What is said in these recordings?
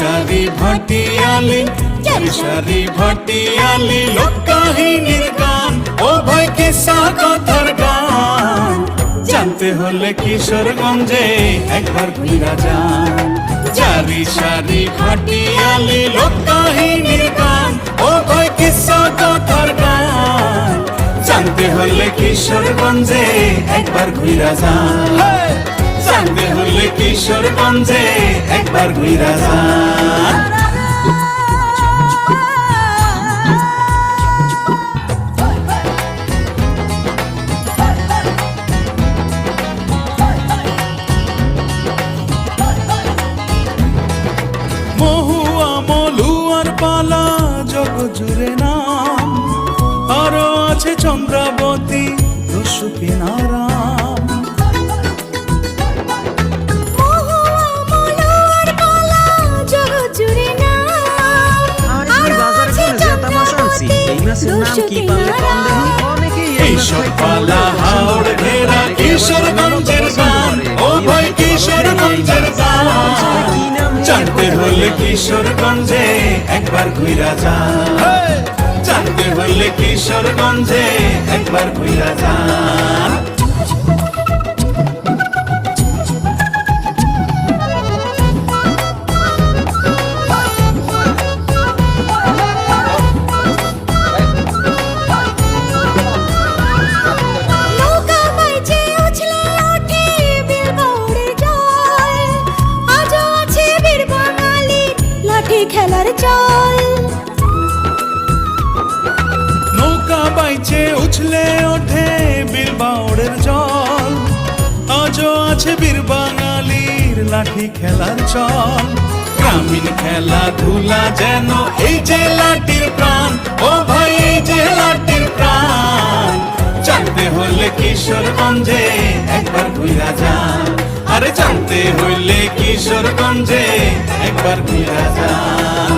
সারি ভাটিয়ালি সারি ভাটিয়ালি লোক কাহিনীর গান ও ভাই কিসা কথার গান জানতে হলে কিশোরগঞ্জে একবার ঘুরা যান চারি সারি ভাটিয়ালি লোক কাহিনীর গান ও ভাই কিসা কথার গান জানতে হলে কিশোরগঞ্জে একবার ঘুরা যান জানতে হলে কিশোরগঞ্জে একবার ঘুরা যান মহুয়া মলুয়ার পালা জগ জুড়ে নাম আরো আছে চন্দ্রাবতী রসুকি নারাম এইসব পালা হাওড় ঘেরা কিশোরগঞ্জের গান ও ভাই কিশোরগঞ্জের গান জানতে হলে কিশোরগঞ্জে একবার ঘুরা যান জানতে হলে কিশোরগঞ্জে একবার ঘুরা যান খেলার চল নৌকা বাইচে উছলে ওঠে বীর বাউড়ের জল আজও আছে বীর বাঙালির লাঠি খেলার চল গ্রামীণ খেলাধুলা যেন এই যে লাঠির প্রাণ ও ভাই এই যে লাঠির প্রাণ জানতে হলে কিশোরগঞ্জে একবার ঘুরা যান আরে জানতে হইলে কিশোরগঞ্জে একবার ঘুরা যান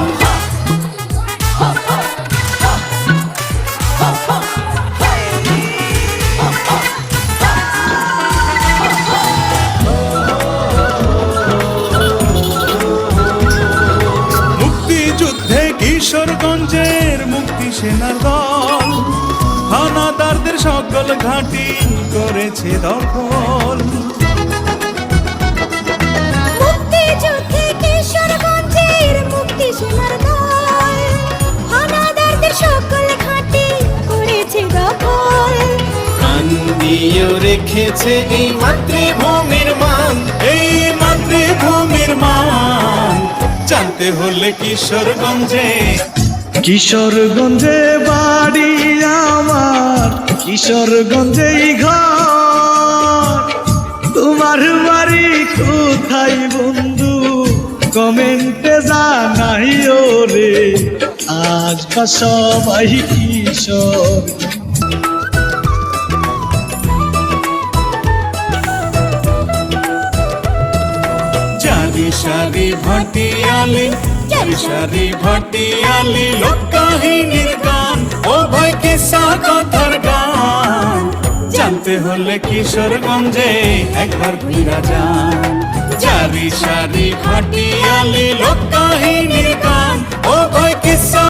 মুক্তিযুদ্ধে কিশোরগঞ্জের মুক্তি সেনার দল হানাদারদের সকল ঘাঁটি করেছে দখল মুক্তিযুদ্ধে কিশোরগঞ্জের মুক্তি সেনার দল হানাদারদের সকল ঘাঁটি করেছে দখল প্রাণ দিয়েও রেখেছে এই মাতৃভূমির মান এই মাতৃভূমির মান জানতে হলে কিশোরগঞ্জে কিশোরগঞ্জে বাড়ি আমার কিশোরগঞ্জেই ঘর তোমার বাড়ি কোথায় বন্ধু কমেন্টে জানাইও রে আসবা সবাই কিশোর চারি সারি ভাটিয়ালি সারি ভাটিয়ালি লোক কাহিনীর গান ও ভাই কিসা কথার গান জানতে হলে কিশোরগঞ্জে একবার ঘুরা যান চারি সারি ভাটিয়ালি লোক কাহিনীর গান ও ভাই কিসা